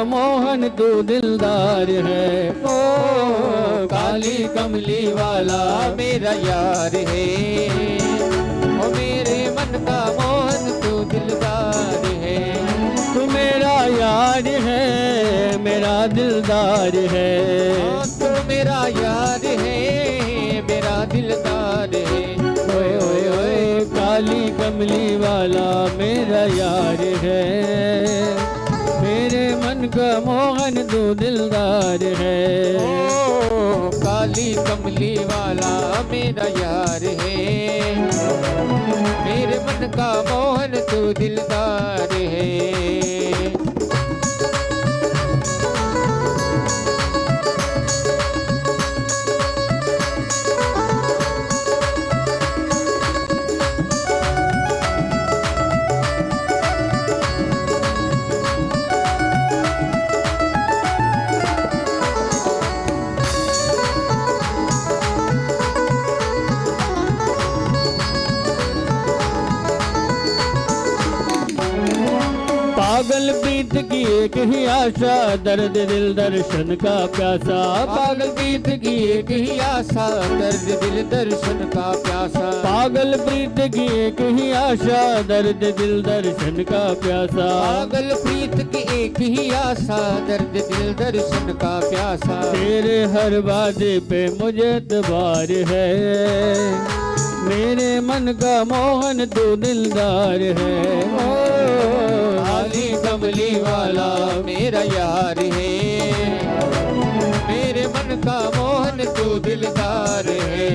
मोहन तू दिलदार है। ओ काली कमली वाला मेरा यार है, ओ मेरे मन का मोहन तू दिलदार है। तू मेरा यार है, मेरा दिलदार है। तू मेरा यार है, मेरा दिलदार है। ओए ओए ओए काली कमली वाला मेरा यार है, मेरे मन का मोहन तू दिलदार है। ओ काली कमली वाला मेरा यार है, मेरे मन का मोहन तू दिलदार है। पागल प्रीत की एक ही आशा, दर्द दिल दर्शन का प्यासा। पागल प्रीत की एक ही आशा, दर्द दिल दर्शन का प्यासा। पागल प्रीत की एक ही आशा, दर्द दिल दर्शन का प्यासा। पागल प्रीत की एक ही आशा, दर्द दिल दर्शन का प्यासा। तेरे हर वादे पे मुझे एतबार है, मेरे मन का मोहन तू दिलदार है। ओ काली कमली वाला मेरा यार है, मेरे मन का मोहन तू दिलदार है।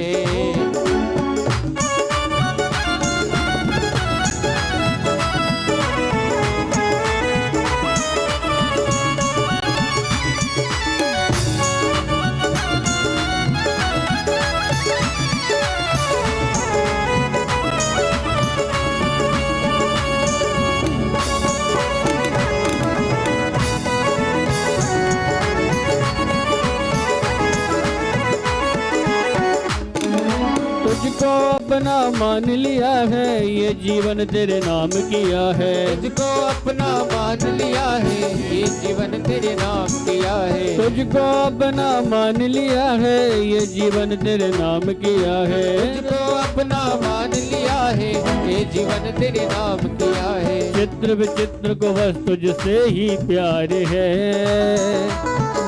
तुझको अपना मान लिया है, ये जीवन तेरे नाम किया है। तुझको अपना मान लिया है, ये जीवन तेरे नाम किया है। तुझको अपना मान लिया है, ये जीवन तेरे नाम किया है। तुझको अपना मान लिया है, ये जीवन तेरे नाम किया है। चित्र विचित्र को बस तुझसे ही प्यार है,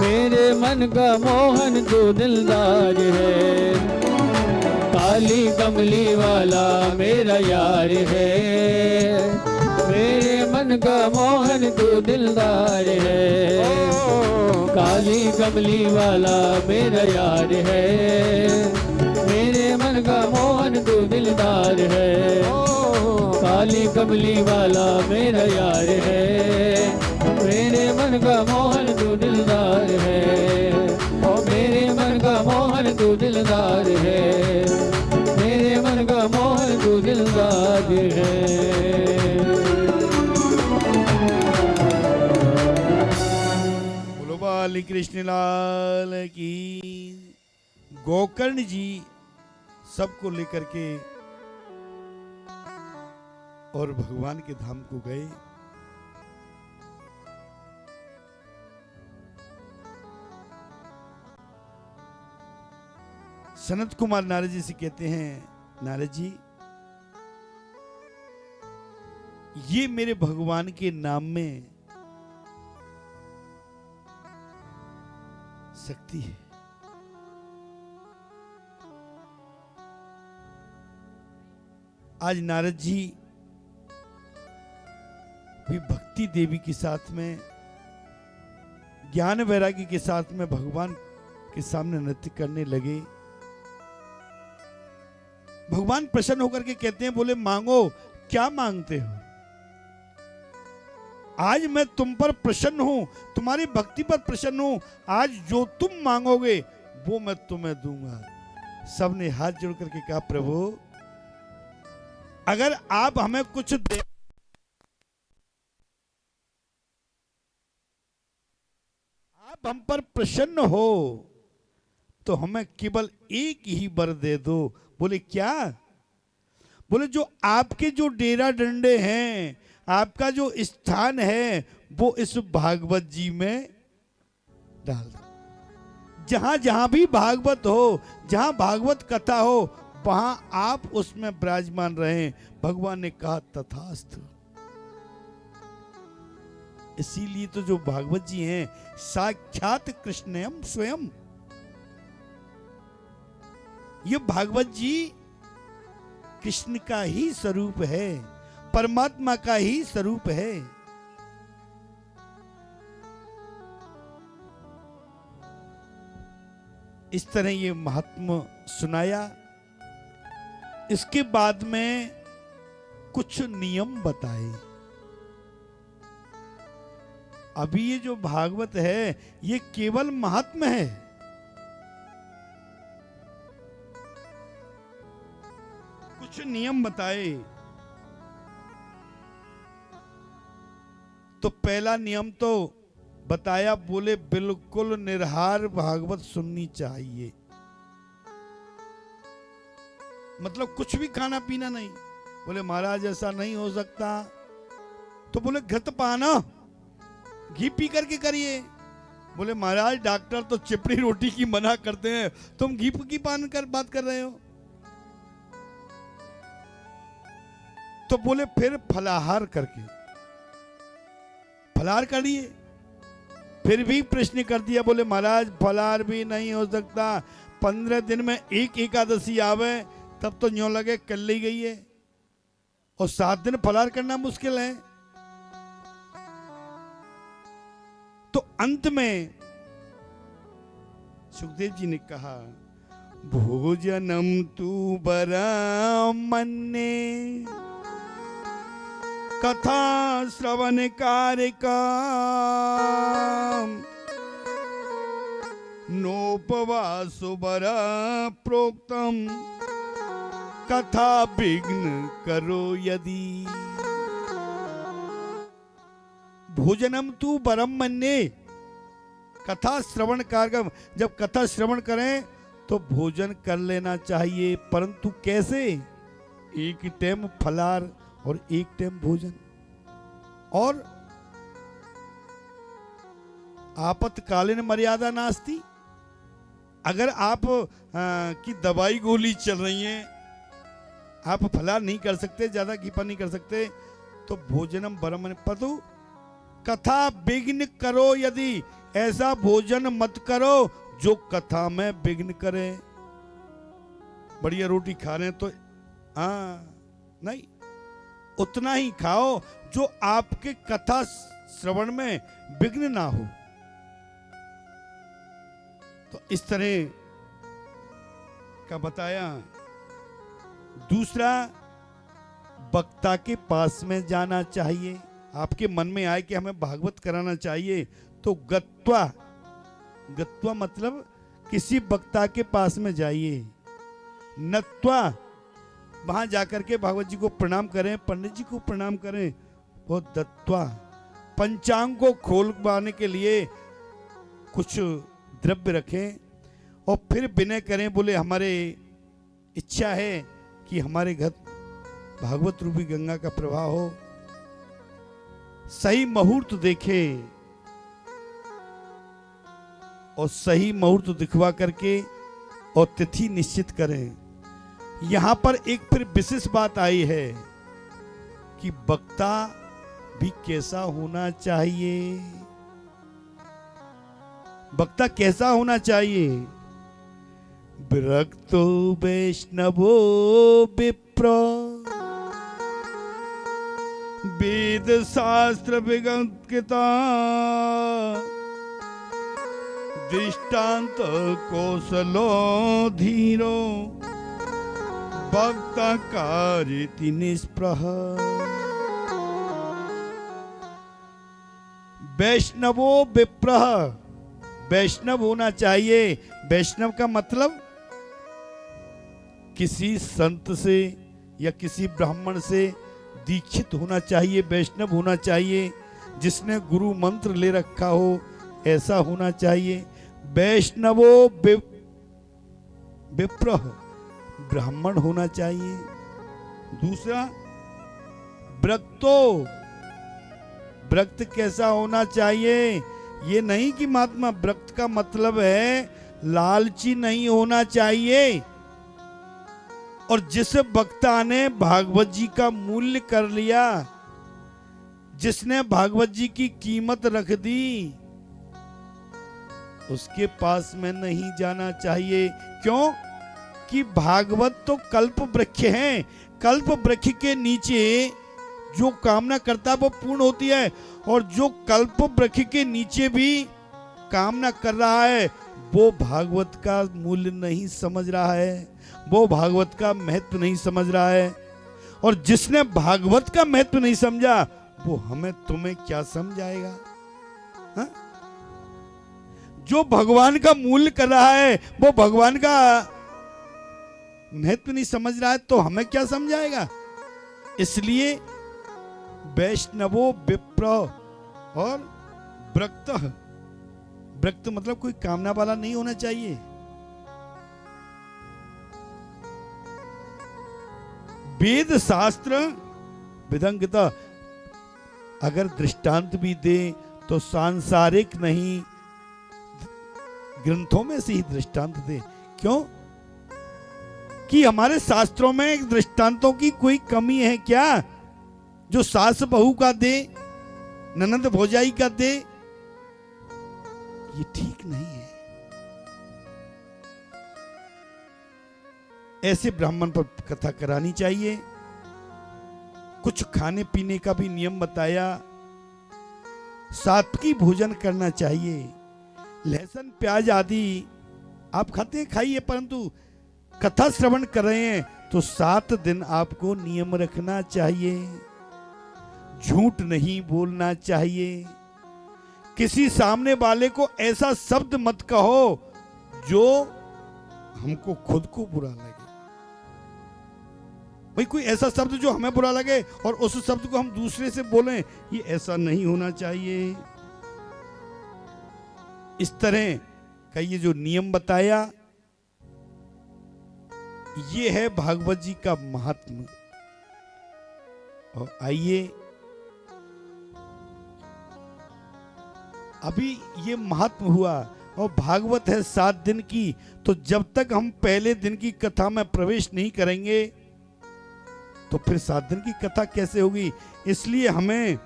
मेरे मन का मोहन तू दिलदार है। काली कमली वाला मेरा यार है, मेरे मन का मोहन तू दिलदार है। काली कमली वाला मेरा यार है, मेरे मन का मोहन तू दिलदार है। काली कमली वाला मेरा यार है, मेरे मन का मोहन तू दिलदार है। ओ मेरे मन का मोहन तू दिलदार है, मेरे मन का मोहन तू दिलदार है। बोलो बाली कृष्ण लाल की। गोकर्ण जी सबको लेकर के और भगवान के धाम को गए। सनत कुमार नारद जी से कहते हैं, नारद जी ये मेरे भगवान के नाम में शक्ति है। आज नारद जी भी भक्ति देवी के साथ में, ज्ञान वैरागी के साथ में भगवान के सामने नृत्य करने लगे। भगवान प्रसन्न होकर के कहते हैं, बोले मांगो, क्या मांगते हो? आज मैं तुम पर प्रसन्न हूं, तुम्हारी भक्ति पर प्रसन्न हूं। आज जो तुम मांगोगे वो मैं तुम्हें दूंगा। सबने हाथ जोड़ करके कहा, प्रभु अगर आप हमें कुछ दे, आप हम पर प्रसन्न हो तो हमें केवल एक ही वर दे दो। बोले क्या? बोले जो आपके जो डेरा डंडे हैं, आपका जो स्थान है वो इस भागवत जी में डाल दो। जहां जहां भी भागवत हो, जहां भागवत कथा हो, वहां आप उसमें विराजमान रहे। भगवान ने कहा तथास्तु। इसीलिए तो जो भागवत जी हैं साक्षात कृष्णयम स्वयं। ये भागवत जी कृष्ण का ही स्वरूप है, परमात्मा का ही स्वरूप है। इस तरह ये महात्मा सुनाया। इसके बाद में कुछ नियम बताए। अभी ये जो भागवत है ये केवल महात्मा है। कुछ नियम बताए। तो पहला नियम तो बताया, बोले बिल्कुल निराहार भागवत सुननी चाहिए। मतलब कुछ भी खाना पीना नहीं। बोले महाराज ऐसा नहीं हो सकता, तो बोले घृत पान घी पी करके करिए। बोले महाराज डॉक्टर तो चिपड़ी रोटी की मना करते हैं, तुम घी की पान कर बात कर रहे हो। तो बोले फिर फलाहार करके, फलाहार करिए। फिर भी प्रश्न कर दिया, बोले महाराज फलाहार भी नहीं हो सकता, 15 दिन में एक एकादशी आवे तब तो न्यों लगे कल ही गई है, और 7 दिन फलाहार करना मुश्किल है। तो अंत में सुखदेव जी ने कहा, भोजनम तू बरामन्ने कथा श्रवण कार्यका नोपवासो बरा प्रोक्तम कथा विघ्न करो यदि। भोजनम तू परम मन्ये, कथा श्रवण कार्यक्रम, जब कथा श्रवण करें तो भोजन कर लेना चाहिए, परंतु कैसे? एक टाइम फलाहार और एक टाइम भोजन। और आपातकालीन मर्यादा नास्ति। अगर आप की दवाई गोली चल रही है, आप फलाहार नहीं कर सकते, ज्यादा घीपा नहीं कर सकते, तो भोजनम परम पतु कथा विघ्न करो यदि, ऐसा भोजन मत करो जो कथा में विघ्न करे। बढ़िया रोटी खा रहे हैं तो नहीं, उतना ही खाओ जो आपके कथा श्रवण में विघ्न ना हो। तो इस तरह का बताया। दूसरा, वक्ता के पास में जाना चाहिए। आपके मन में आए कि हमें भागवत कराना चाहिए, तो गत्वा, गत्वा मतलब किसी वक्ता के पास में जाइए। नत्वा, वहां जाकर के भागवत जी को प्रणाम करें, पंडित जी को प्रणाम करें। वो दत्वा, पंचांग को खोलवाने के लिए कुछ द्रव्य रखें और फिर विनय करें, बोले हमारे इच्छा है कि हमारे घर भागवत रूपी गंगा का प्रवाह हो। सही मुहूर्त देखें और सही मुहूर्त दिखवा करके और तिथि निश्चित करें। यहां पर एक फिर विशेष बात आई है कि वक्ता भी कैसा होना चाहिए। वक्ता कैसा होना चाहिए? विरक्तो वैष्णवो विप्र वेद शास्त्र विगंकिता दृष्टांत कौशलो धीरो वक्ता कार्यति निष्प्रह। वैष्णवो विप्रह, वैष्णव होना चाहिए। वैष्णव का मतलब किसी संत से या किसी ब्राह्मण से दीक्षित होना चाहिए, वैष्णव होना चाहिए, जिसने गुरु मंत्र ले रखा हो, ऐसा होना चाहिए। वैष्णवो विप्रह, ब्राह्मण होना चाहिए। दूसरा, व्रतो व्रत कैसा होना चाहिए। ये नहीं कि महात्मा, व्रत का मतलब है लालची नहीं होना चाहिए। और जिस वक्ता ने भागवत जी का मूल्य कर लिया, जिसने भागवत जी की कीमत रख दी, उसके पास में नहीं जाना चाहिए। क्यों? कि भागवत तो कल्प वृक्ष है। कल्प वृक्ष के नीचे जो कामना करता है वो पूर्ण होती है, और जो कल्प वृक्ष के नीचे भी कामना कर रहा है वो भागवत का मूल्य नहीं समझ रहा है, वो भागवत का महत्व नहीं समझ रहा है। और जिसने भागवत का महत्व नहीं समझा वो हमें तुम्हें क्या समझाएगा? हा? जो भगवान का मूल्य कर रहा है वो भगवान का महत्व नहीं समझ रहा है तो हमें क्या समझाएगा? इसलिए वैष्णवो विप्र और व्रक्त, व्रक्त मतलब कोई कामना वाला नहीं होना चाहिए। वेद शास्त्र विदंगता, अगर दृष्टांत भी दे तो सांसारिक नहीं, ग्रंथों में से ही दृष्टांत दे। क्यों? कि हमारे शास्त्रों में दृष्टांतों की कोई कमी है क्या? जो सास बहू का दे, ननद भौजाई का दे, ये ठीक नहीं है। ऐसे ब्राह्मण पर कथा करानी चाहिए। कुछ खाने पीने का भी नियम बताया, सात्विक भोजन करना चाहिए। लहसुन प्याज आदि आप खाते हैं, खाइए, परंतु कथा श्रवण कर रहे हैं तो 7 दिन आपको नियम रखना चाहिए। झूठ नहीं बोलना चाहिए। किसी सामने वाले को ऐसा शब्द मत कहो जो हमको खुद को बुरा लगे। भाई कोई ऐसा शब्द जो हमें बुरा लगे और उस शब्द को हम दूसरे से बोलें, ये ऐसा नहीं होना चाहिए। इस तरह का ये जो नियम बताया, ये है भागवत जी का महात्मा। और आइए, अभी ये महात्मा हुआ और भागवत है 7 दिन की, तो जब तक हम पहले दिन की कथा में प्रवेश नहीं करेंगे तो फिर 7 दिन की कथा कैसे होगी? इसलिए हमें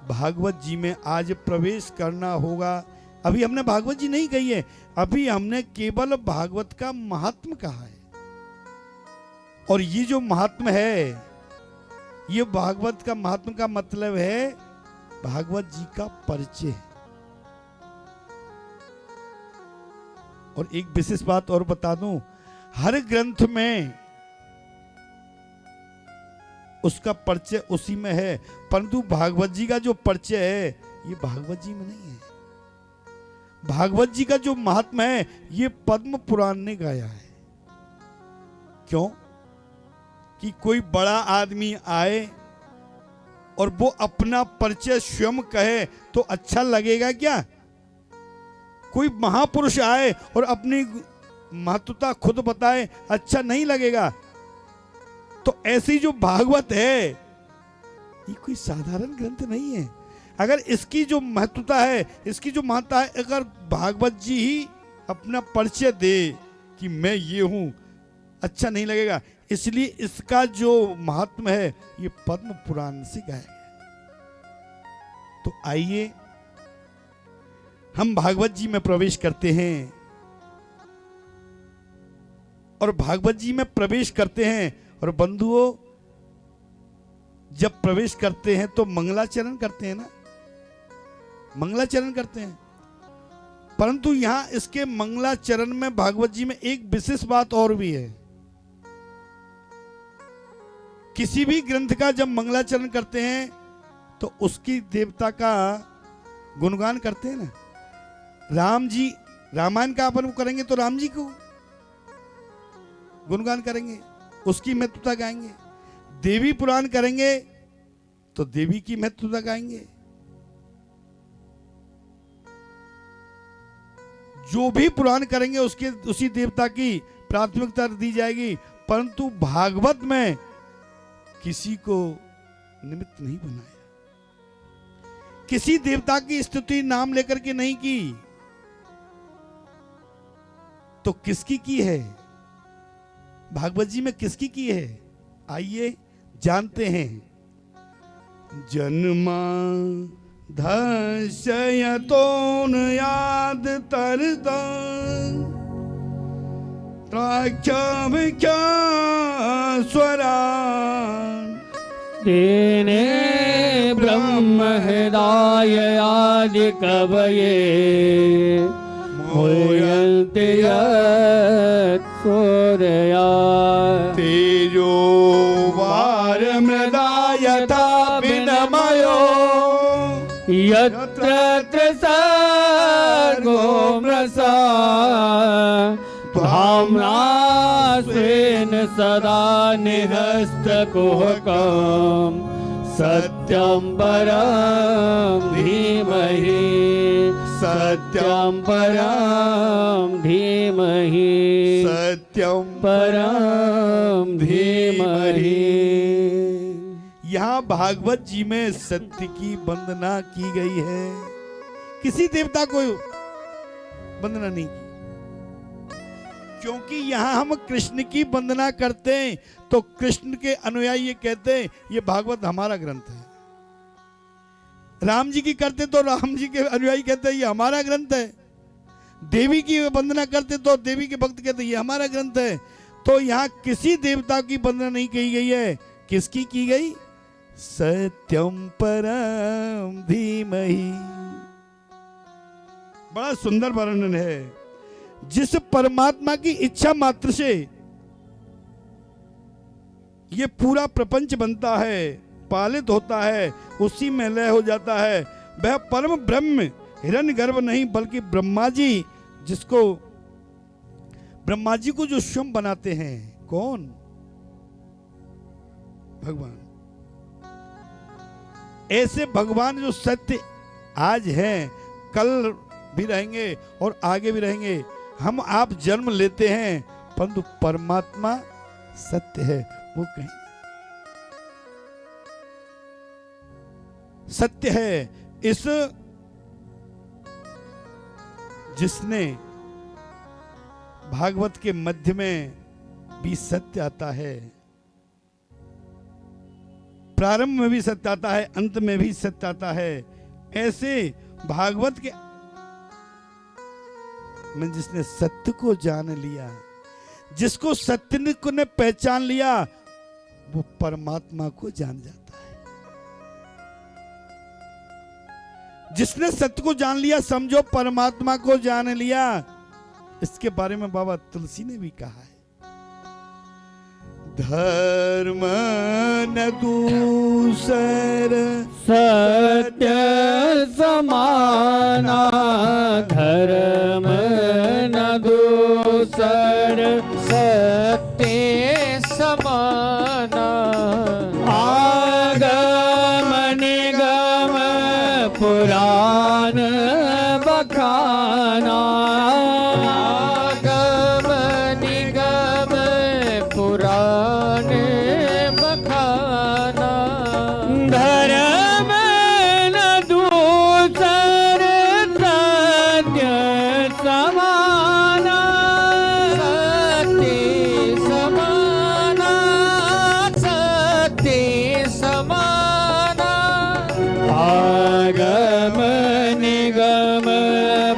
भागवत जी में आज प्रवेश करना होगा। अभी हमने भागवत जी नहीं कही है, अभी हमने केवल भागवत का महात्म कहा है। और ये जो महात्म है, ये भागवत का महात्म का मतलब है भागवत जी का परिचय। और एक विशेष बात और बता दूं, हर ग्रंथ में उसका परिचय उसी में है, परंतु भागवत जी का जो परिचय है ये भागवत जी में नहीं है। भागवत जी का जो महात्मा है ये पद्म पुराण ने गाया है। क्यों? कि कोई बड़ा आदमी आए और वो अपना परिचय स्वयं कहे तो अच्छा लगेगा क्या? कोई महापुरुष आए और अपनी महत्वता खुद बताए, अच्छा नहीं लगेगा। तो ऐसी जो भागवत है ये कोई साधारण ग्रंथ नहीं है। अगर इसकी जो महत्वता है, इसकी जो महत्ता है, अगर भागवत जी ही अपना परिचय दे कि मैं ये हूं, अच्छा नहीं लगेगा। इसलिए इसका जो महात्मा है ये पद्म पुराण से गाया गया। तो आइए हम भागवत जी में प्रवेश करते हैं। और भागवत जी में प्रवेश करते हैं और बंधुओं, जब प्रवेश करते हैं तो मंगलाचरण करते हैं ना, मंगलाचरण करते हैं। परंतु यहां इसके मंगलाचरण में भागवत जी में एक विशेष बात और भी है। किसी भी ग्रंथ का जब मंगलाचरण करते हैं तो उसकी देवता का गुणगान करते हैं ना। राम जी, रामायण का अपन करेंगे तो राम जी को गुणगान करेंगे, उसकी महत्वता गाएंगे। देवी पुराण करेंगे तो देवी की महत्वता गाएंगे। जो भी पुराण करेंगे उसके उसी देवता की प्राथमिकता दी जाएगी। परंतु भागवत में किसी को निमित्त नहीं बनाया। किसी देवता की स्तुति नाम लेकर के नहीं की, तो किसकी की है? भागवत जी में किसकी की है? आइए जानते हैं। जन्मा धर्षयतोन याद तरता त्राख्या स्वरा तेने ब्रह्म हृदय आदि कवये मोयन्ते सूर्या तेजो वार मृदा यथा विनमयो यत्र सर्गो मृषा धाम्नास्वेन सदा निहस्तकुहकम् सत्यं परं धीमहि सत्यं परं धीमहि सत्यम परं धीमहि। यहाँ भागवत जी में सत्य की वंदना की गई है, किसी देवता को वंदना नहीं की। क्योंकि यहाँ हम कृष्ण की वंदना करते हैं तो कृष्ण के अनुयायी ये कहते हैं ये भागवत हमारा ग्रंथ है। राम जी की करते तो राम जी के अनुयायी कहते हैं ये हमारा ग्रंथ है। देवी की वंदना करते तो देवी के भक्त कहते हैं ये हमारा ग्रंथ है। तो यहाँ किसी देवता की वंदना नहीं की गई है, किसकी की गई? सत्यम परम धीमहि। बड़ा सुंदर वर्णन है। जिस परमात्मा की इच्छा मात्र से ये पूरा प्रपंच बनता है, पालित होता है, उसी में लय हो जाता है, वह परम ब्रह्म हिरण्यगर्भ नहीं बल्कि ब्रह्मा जी, जिसको ब्रह्मा जी को जो स्वयं बनाते हैं, कौन? भगवान। ऐसे भगवान जो सत्य आज हैं, कल भी रहेंगे और आगे भी रहेंगे। हम आप जन्म लेते हैं परंतु परमात्मा सत्य है, वो कहीं सत्य है। इस जिसने भागवत के मध्य में भी सत्य आता है, प्रारंभ में भी सत्य आता है, अंत में भी सत्य आता है। ऐसे भागवत के में जिसने सत्य को जान लिया, जिसको सत्य ने पहचान लिया, वो परमात्मा को जान जाता है। जिसने सत्य को जान लिया, समझो परमात्मा को जान लिया। इसके बारे में बाबा तुलसी ने भी कहा है, धर्म न दूसर सत्य समाना, धर्म न दूसर सत्य समाना। आगम निगम पुराण बखाना, आगम निगम पुराण बखाना। धर्म न दूसर सत्य समाना, सत्य समाना, सत्य समाना। आगम निगम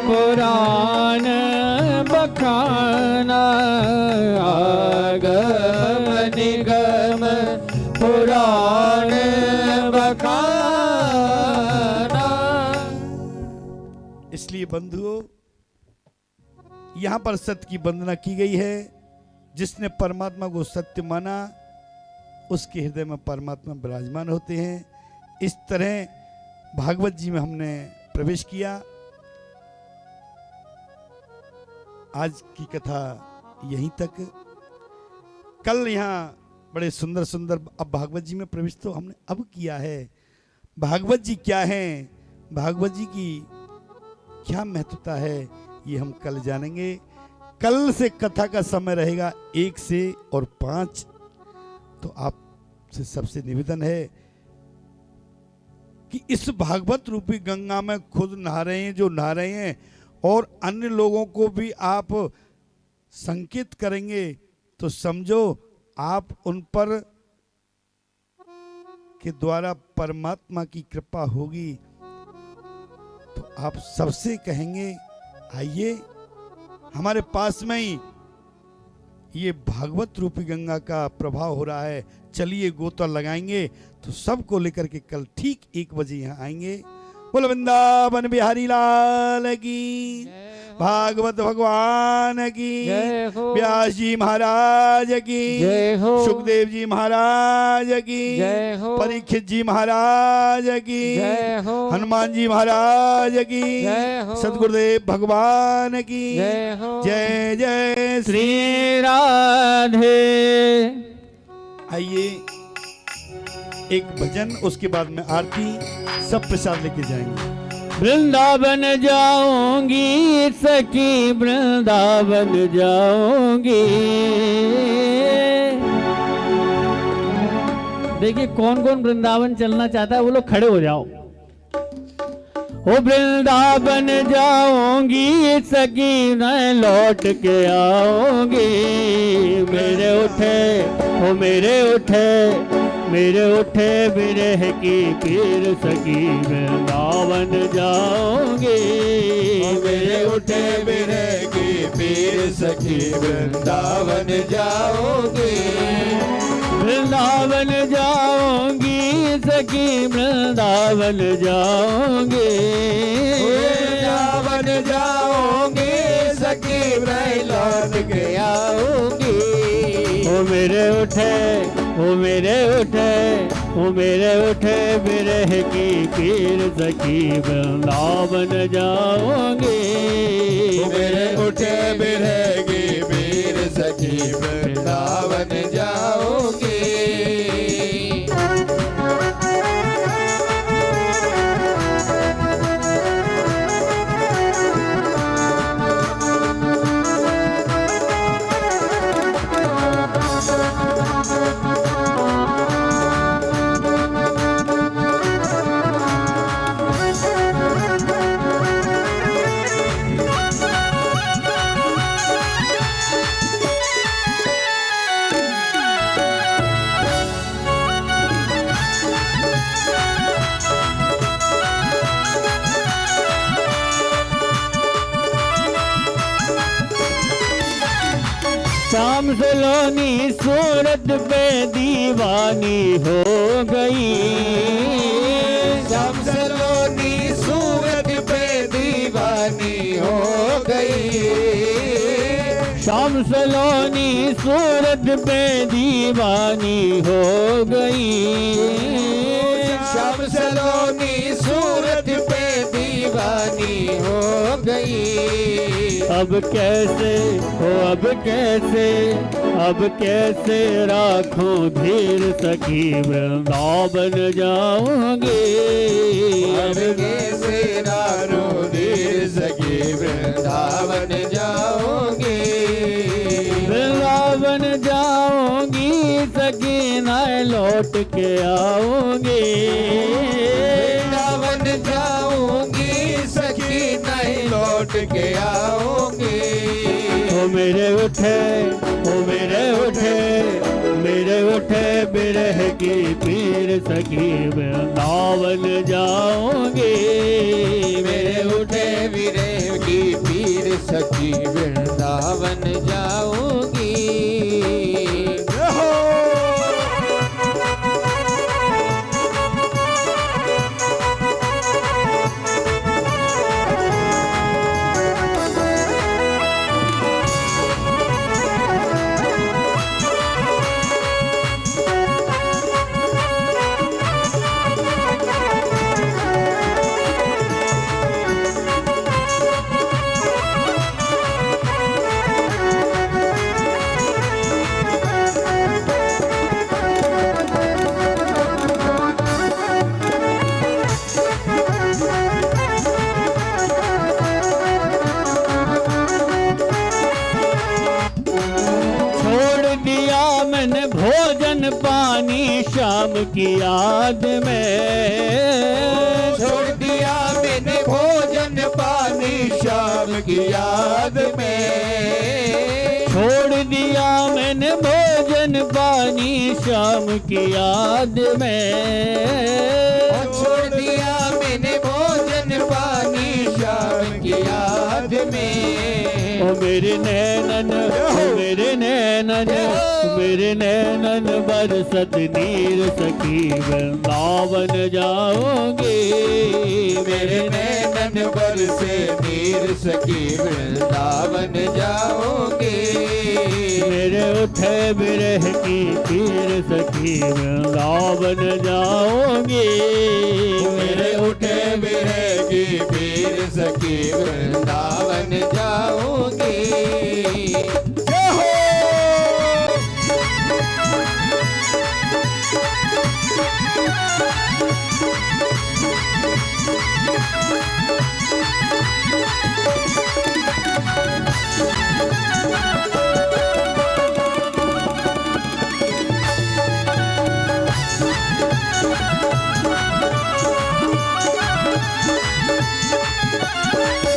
पुराण बखाना, आगम निगम पुराण बखाना। इसलिए बंधुओं, यहां पर सत्य की वंदना की गई है। जिसने परमात्मा को सत्य माना, उसके हृदय में परमात्मा विराजमान होते हैं। इस तरह भागवत जी में हमने प्रवेश किया। आज की कथा यहीं तक। कल यहाँ बड़े सुंदर सुंदर, अब भागवत जी में प्रवेश तो हमने अब किया है। भागवत जी क्या हैं, भागवत जी की क्या महत्वता है, ये हम कल जानेंगे। कल से कथा का समय रहेगा 1 से और 5। तो आपसे सबसे निवेदन है कि इस भागवत रूपी गंगा में खुद नहा रहे हैं, जो नहा रहे हैं, और अन्य लोगों को भी आप संकेत करेंगे तो समझो आप उन पर के द्वारा परमात्मा की कृपा होगी। तो आप सबसे कहेंगे आइए हमारे पास में ही ये भागवत रूपी गंगा का प्रभाव हो रहा है, चलिए गोता लगाएंगे। तो सबको लेकर के कल ठीक 1 बजे यहाँ आएंगे। बोल वृंदावन बिहारी लाल की, भागवत भगवान की, जय हो। व्यास जी महाराज की, जय हो। सुखदेव जी महाराज की, जय हो। परीक्षित जी महाराज की, जय हो। हनुमान जी महाराज की, जय हो। सतगुरुदेव भगवान की, जय हो। जय जय श्री। श्री राधे। आइए एक भजन, उसके बाद में आरती, सब प्रसाद लेके जाएंगे। वृंदावन जाऊंगी सखी, वृंदावन जाऊंगी। देखिए कौन कौन वृंदावन चलना चाहता है वो लोग खड़े हो जाओ। ओ वृंदावन जाऊंगी सखी, मैं लौट के आऊंगी। मेरे उठे ओ मेरे उठे, मेरे उठे बिरह की पीर सखी, वृंदावन जाऊंगी। मेरे उठे बिरह की पीर सखी, वृंदावन जाओगे। वृंदावन जाऊंगी सखी, वृंदावन जाऊंगी। वृंदावन जाओगे सखी, मैं लौट के आऊंगी। ओ मेरे उठे ओ मेरे उठे, ओ मेरे उठे बिरह की पीर सखी, वृंदावन जाऊंगी। मेरे उठे बिरह की पीर सखी, वृंदावन जाओगे। शाम सलोनी सूरत पे दीवानी हो गई। शाम सलोनी सूरत पे दीवानी हो गई। शाम सलोनी सूरत पे दीवानी हो गई। शाम सलोनी सूरत पे दीवानी हो गई। अब कैसे हो अब कैसे राखूं धीर सखी, वृंदावन जाऊंगी। अब कैसे राखूं धीर सखी, वृंदावन जाओगे। वृंदावन जाऊंगी सखी, न लौट के आऊंगी। वृंदावन जाऊंगी सखी, नहीं लौट के आऊंगी। ओ मेरे उठे ओ मेरे उठे, मेरे उठे बिरह की पीर सखी, वृंदावन जाऊंगी। मेरे उठे बिरह की पीर सखी, वृंदावन जाऊंगी। भोजन पानी शाम की याद में। मैंने भोजन पानी शाम की याद में। छोड़ दिया मैंने भोजन पानी शाम की याद में। छोड़ दिया मैंने भोजन पानी शाम की याद में। ओ मेरे नैनन, ओ मेरे नैनन, मेरे नैनन बरसत नीर सखी वृंदावन जाओगे। मेरे नैनन बरसे नीर सखी वृंदावन जाओगे। मेरे उठे बिरह की पीर सखी वृंदावन जाओगे। मेरे उठे बिरह की पीर सखी वृंदावन जाओगे।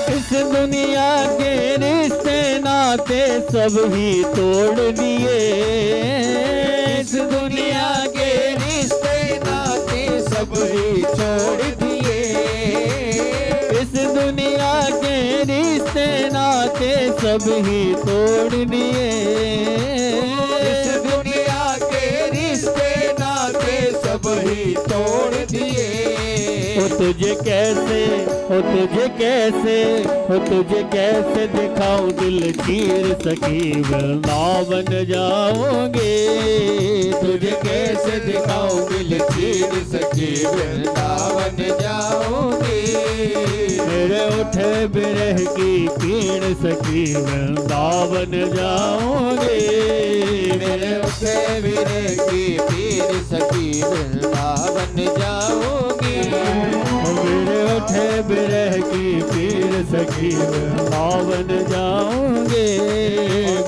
इस दुनिया के रिश्ते नाते सब ही तोड़ दिए। इस दुनिया के रिश्ते नाते सब ही छोड़ दिए। इस दुनिया के रिश्ते नाते सब ही तोड़ दिए। इस दुनिया के रिश्ते नाते सब ही तोड़ दिए। हो तुझे कैसे, हो तुझे कैसे, हो तुझे कैसे दिखाऊं दिल चीर सखी वृंदावन जाओगे। तुझे कैसे दिखाऊं दिल चीर सखी वृंदावन जाओगे। मेरे उठे बिरह की पीड़ सखी वृंदावन जाओगे। मेरे उठे बिरह की पीर सखी वृंदावन जाओगे। मेरे उठे बिरह की पीड़ सखी वृंदावन जाओगे।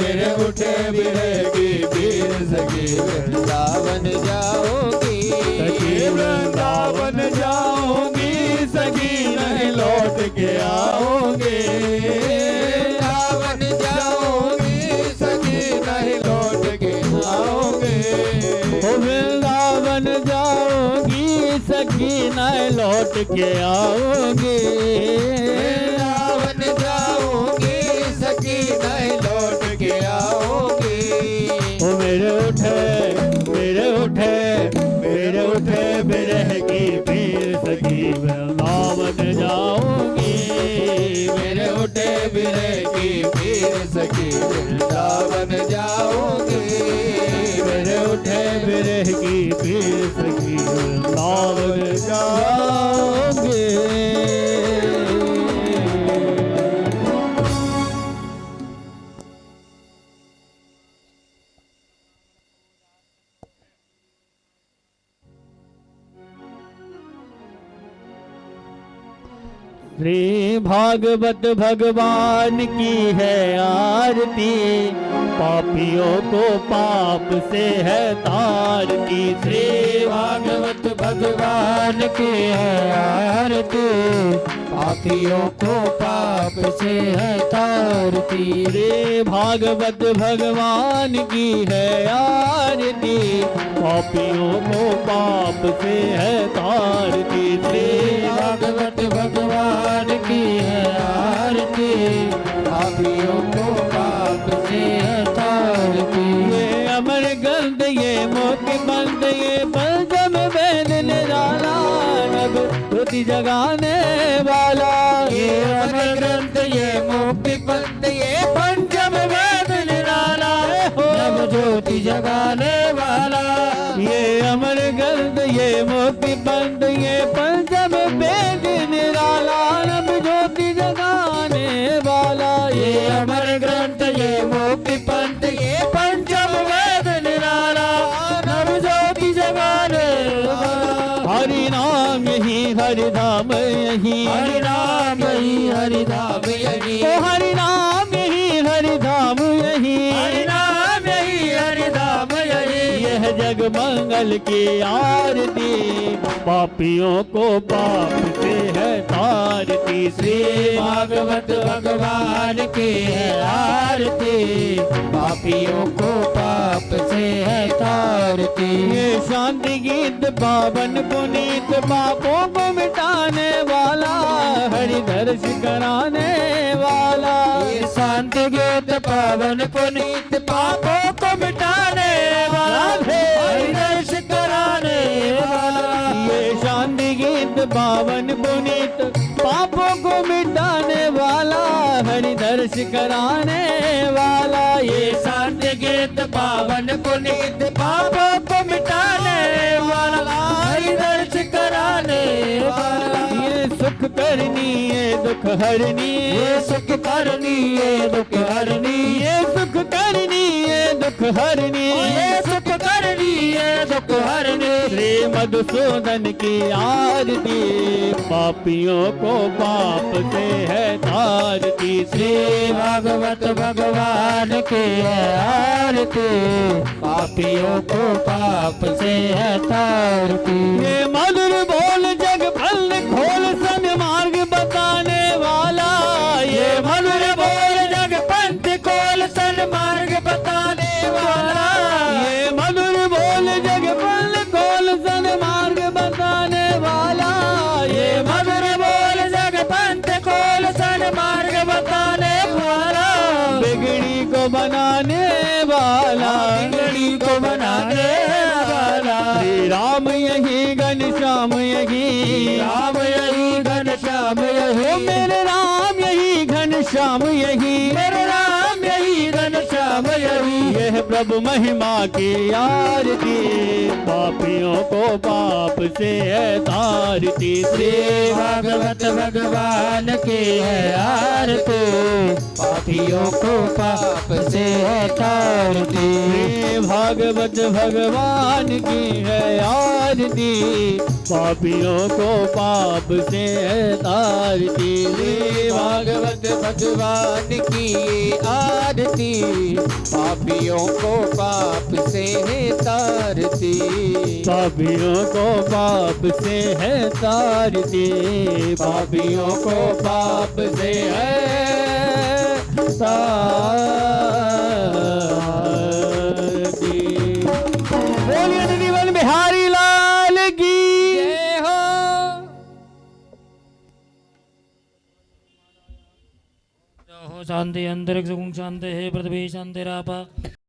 मेरे उठे बिरह की पीर सखी वृंदावन जाओगे। सखी वृंदावन जाओगी, सखी नहीं लौट के आओगे। वृंदावन जाओगी सखी नहीं लौट के आओगे। ओ वृंदावन जाओगी, सखी नहीं लौट के आओगे। वृंदावन जाओगी सखी नहीं लौट के आओगे। ओ मेरे उठे, मेरे उठे, मेरे उठे बिरह की पीर सखी वृंदावन जाओगी। मेरे उठे बिरह की पीर सखी वृंदावन जाओगे। मेरे उठे बिरह की पीर सखी वृंदावन जाओगे। श्री भागवत भगवान की है आरती, पापियों को पाप से है तारती। श्री भागवत भगवान की है आरती, पापियों को पाप से है तारती। श्री भागवत भगवान की है आरती, पापियों को पाप से है तारती। श्री भागवत भगवान की है आरती, पापियों को पाप से है तारती। ये अमर ग्रंथ ये मोती बंद ये पंचम वेद निराला, नभ ज्योति जगाने वाला। ये अमर ग्रंथ ये मुक्ति पंथ ये पंचम वेद निराला, नव ज्योति जगाने वाला। ये अमर ग्रंथ ये मोती बंद ये पंचम वेद निराला, नभ ज्योति जगाने वाला। ये अमर ग्रंथ ये मुक्ति पंथ ये पंचम वेद निराला, नव ज्योति जगाने वाला। हरि नाम यही हरि धाम यही, हरि नाम यही हरि धाम यही। ओ हरि नाम यही हरि धाम यही, हरि नाम यही हरि धाम यही। यह जग मंगल की आरती, पापियों को पाप से है तारती। श्री भागवत भगवान की है आरती, पापियों को पाप से है तारती। ये शांति गीत पावन पुनीत पापों को मिटाने वाला, हरि दर्श कराने वाला। ये शांति गीत पावन पुनीत पापों को मिटाने वाला, हरि दर्श कराने वाला। ये शांति गीत पावन पुनीत पापों को मिटाने वाला, हरि दर्श कराने वाला। ये शांति गीत पावन पुनीत पापों को मिटाने वाला, हरि दर्श कराने वाला। ये सुख करनी ये दुख हरनी, ये सुख करनी ये दुख हरनी, ये सुख करनी ये दुख हरनी, ये सुख करनी ये दुख हरनी। श्री मधुसूदन की आरती, पापियों को पाप से है तारती। श्री भागवत भगवान की है आरती, पापियों को पाप से है तारती। ये मधुर बोल जग फल खोल सन्मार्ग बताने वाला, ये मधुर बोल जग पंथ खोल सन्मार्ग बताने वाला। ये मधुर बोल जग फल खोल सन्मार्ग बताने वाला। ये मधुर बोल जग पंथ खोल सन्मार्ग बताने वाला। बिगड़ी को बनाने वाला, बिगड़ी को बनाने वाला। श्री राम यही घनश्याम यही, राम यही घनश्याम ओ यही, मेरे राम यही घनश्याम यही, मेरे राम यही घनश्याम यही। यह प्रभु महिमा की आरती, पापियों को पाप से है तारती। श्री भागवत भगवान की है आरती, पापियों को पाप से है तारती। श्री भागवत भगवान की है आरती, पापियों को पाप से है तारती। श्री भागवत भगवान की आरती, पापियों को पाप से है तारती। पापियों को पाप से है तारती, पापियों को पाप से है तारती। बोलिए नंदीवन बिहारी लाल की जय हो। शांति अंतरिक्ष शांति है, पृथ्वी शांति रापा।